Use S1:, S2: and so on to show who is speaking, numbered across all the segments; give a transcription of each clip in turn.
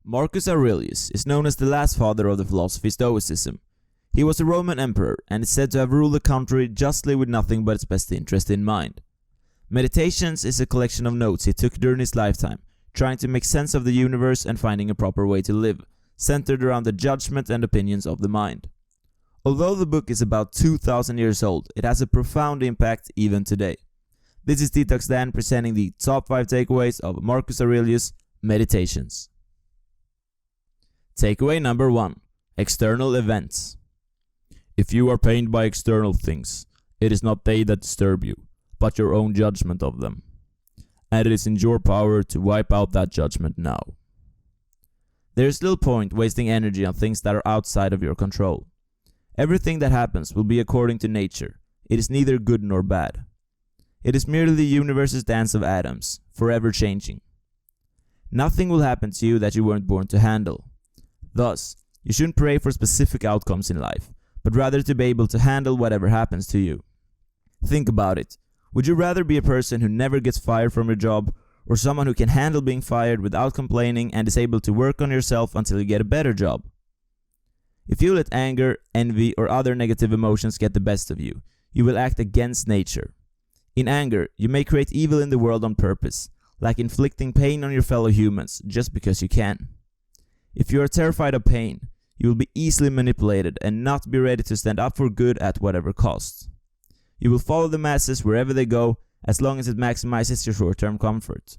S1: Marcus Aurelius is known as the last father of the philosophy Stoicism. He was a Roman emperor and is said to have ruled the country justly with nothing but its best interest in mind. Meditations is a collection of notes he took during his lifetime, trying to make sense of the universe and finding a proper way to live, centered around the judgment and opinions of the mind. Although the book is about 2,000 years old, it has a profound impact even today. This is Detox Dan presenting the top 5 takeaways of Marcus Aurelius' Meditations. Takeaway number 1. External events. If you are pained by external things, it is not they that disturb you, but your own judgment of them. And it is in your power to wipe out that judgment now. There is little point wasting energy on things that are outside of your control. Everything that happens will be according to nature. It is neither good nor bad. It is merely the universe's dance of atoms, forever changing. Nothing will happen to you that you weren't born to handle. Thus, you shouldn't pray for specific outcomes in life, but rather to be able to handle whatever happens to you. Think about it. Would you rather be a person who never gets fired from your job, or someone who can handle being fired without complaining and is able to work on yourself until you get a better job? If you let anger, envy, or other negative emotions get the best of you, you will act against nature. In anger, you may create evil in the world on purpose, like inflicting pain on your fellow humans just because you can. If you are terrified of pain, you will be easily manipulated and not be ready to stand up for good at whatever cost. You will follow the masses wherever they go, as long as it maximizes your short-term comfort.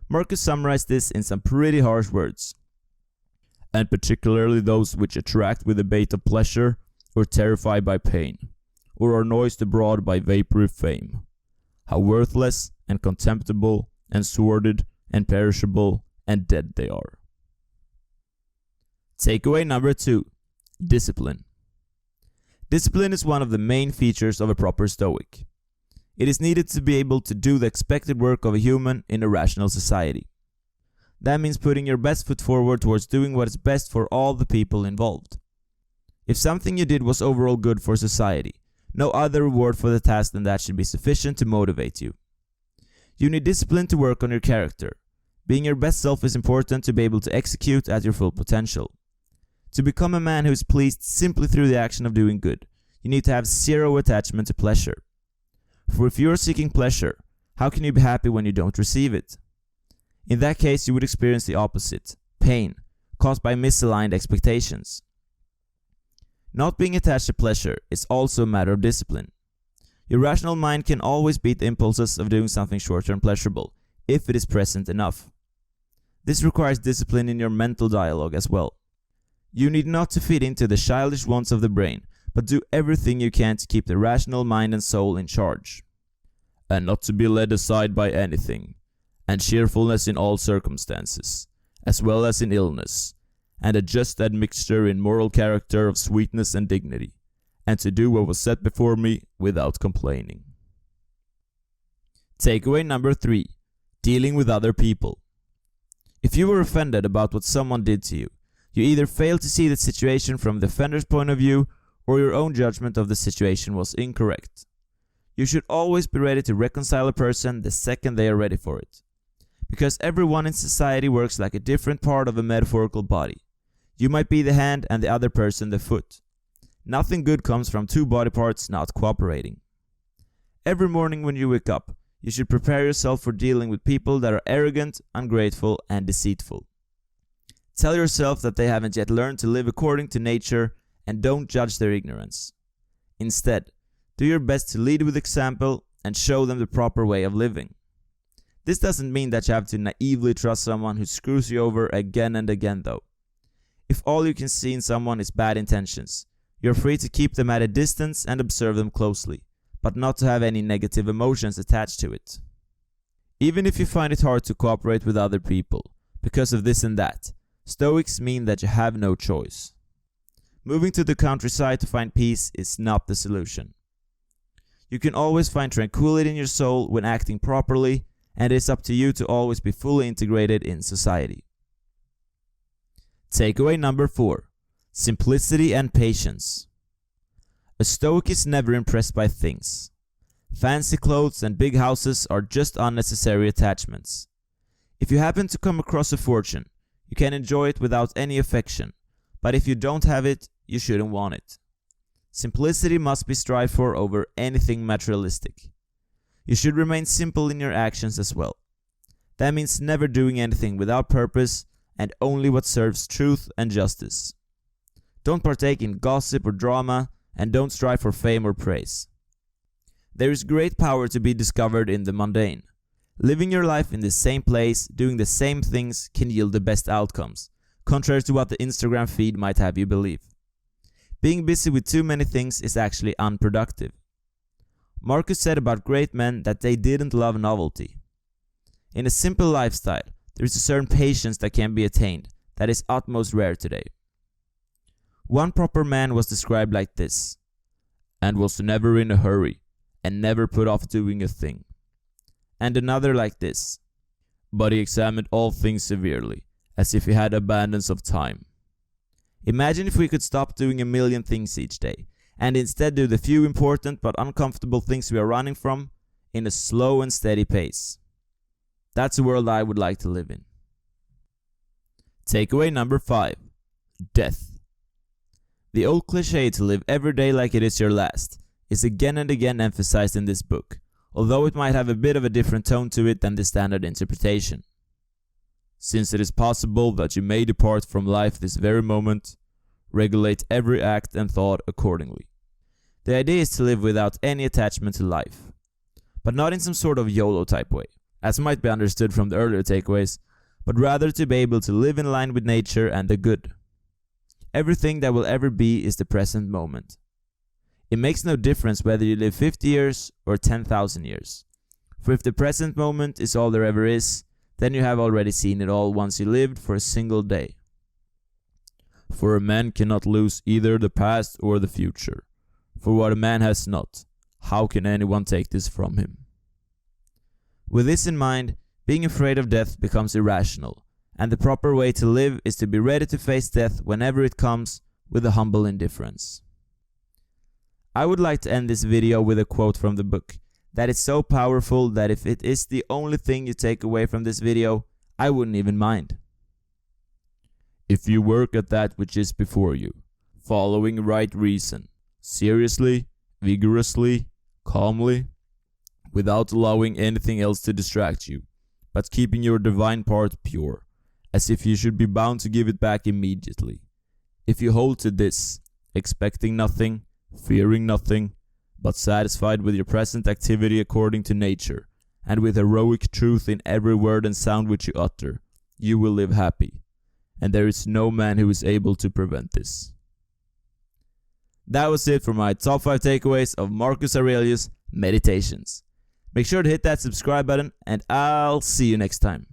S1: Marcus summarized this in some pretty harsh words. And particularly those which attract with the bait of pleasure, or terrified by pain, or are noised abroad by vapory fame. How worthless and contemptible and sordid and perishable and dead they are. Takeaway number 2. Discipline. Discipline is one of the main features of a proper Stoic. It is needed to be able to do the expected work of a human in a rational society. That means putting your best foot forward towards doing what is best for all the people involved. If something you did was overall good for society, no other reward for the task than that should be sufficient to motivate you. You need discipline to work on your character. Being your best self is important to be able to execute at your full potential. To become a man who is pleased simply through the action of doing good, you need to have zero attachment to pleasure. For if you are seeking pleasure, how can you be happy when you don't receive it? In that case, you would experience the opposite, pain, caused by misaligned expectations. Not being attached to pleasure is also a matter of discipline. Your rational mind can always beat the impulses of doing something short-term pleasurable, if it is present enough. This requires discipline in your mental dialogue as well. You need not to feed into the childish wants of the brain, but do everything you can to keep the rational mind and soul in charge. And not to be led aside by anything, and cheerfulness in all circumstances, as well as in illness, and a just admixture in moral character of sweetness and dignity, and to do what was set before me without complaining. Takeaway number 3. Dealing with other people. If you were offended about what someone did to you, you either failed to see the situation from the offender's point of view, or your own judgment of the situation was incorrect. You should always be ready to reconcile a person the second they are ready for it. Because everyone in society works like a different part of a metaphorical body. You might be the hand and the other person the foot. Nothing good comes from two body parts not cooperating. Every morning when you wake up, you should prepare yourself for dealing with people that are arrogant, ungrateful, and deceitful. Tell yourself that they haven't yet learned to live according to nature and don't judge their ignorance. Instead, do your best to lead with example and show them the proper way of living. This doesn't mean that you have to naively trust someone who screws you over again and again though. If all you can see in someone is bad intentions, you're free to keep them at a distance and observe them closely, but not to have any negative emotions attached to it. Even if you find it hard to cooperate with other people, because of this and that, Stoics mean that you have no choice. Moving to the countryside to find peace is not the solution. You can always find tranquility in your soul when acting properly, and it is up to you to always be fully integrated in society. Takeaway number 4. Simplicity and patience. A Stoic is never impressed by things. Fancy clothes and big houses are just unnecessary attachments. If you happen to come across a fortune, You can enjoy it without any affection, but if you don't have it, you shouldn't want it. Simplicity must be strived for over anything materialistic. You should remain simple in your actions as well. That means never doing anything without purpose and only what serves truth and justice. Don't partake in gossip or drama, and don't strive for fame or praise. There is great power to be discovered in the mundane. Living your life in the same place, doing the same things can yield the best outcomes, contrary to what the Instagram feed might have you believe. Being busy with too many things is actually unproductive. Marcus said about great men that they didn't love novelty. In a simple lifestyle, there is a certain patience that can be attained that is utmost rare today. One proper man was described like this, and was never in a hurry, and never put off doing a thing. And another like this, but he examined all things severely, as if he had abundance of time. Imagine if we could stop doing a million things each day, and instead do the few important but uncomfortable things we are running from in a slow and steady pace. That's a world I would like to live in. Takeaway number 5. Death. The old cliché to live every day like it is your last is again and again emphasized in this book, although it might have a bit of a different tone to it than the standard interpretation. Since it is possible that you may depart from life this very moment, regulate every act and thought accordingly. The idea is to live without any attachment to life, but not in some sort of YOLO type way, as might be understood from the earlier takeaways, but rather to be able to live in line with nature and the good. Everything that will ever be is the present moment. It makes no difference whether you live 50 years or 10,000 years. For if the present moment is all there ever is, then you have already seen it all once you lived for a single day. For a man cannot lose either the past or the future. For what a man has not, how can anyone take this from him? With this in mind, being afraid of death becomes irrational, and the proper way to live is to be ready to face death whenever it comes with a humble indifference. I would like to end this video with a quote from the book that is so powerful that if it is the only thing you take away from this video, I wouldn't even mind. If you work at that which is before you, following right reason, seriously, vigorously, calmly, without allowing anything else to distract you, but keeping your divine part pure, as if you should be bound to give it back immediately. If you hold to this, expecting nothing, fearing nothing, but satisfied with your present activity according to nature, and with heroic truth in every word and sound which you utter, you will live happy, and there is no man who is able to prevent this. That was it for my top 5 takeaways of Marcus Aurelius' Meditations. Make sure to hit that subscribe button, and I'll see you next time.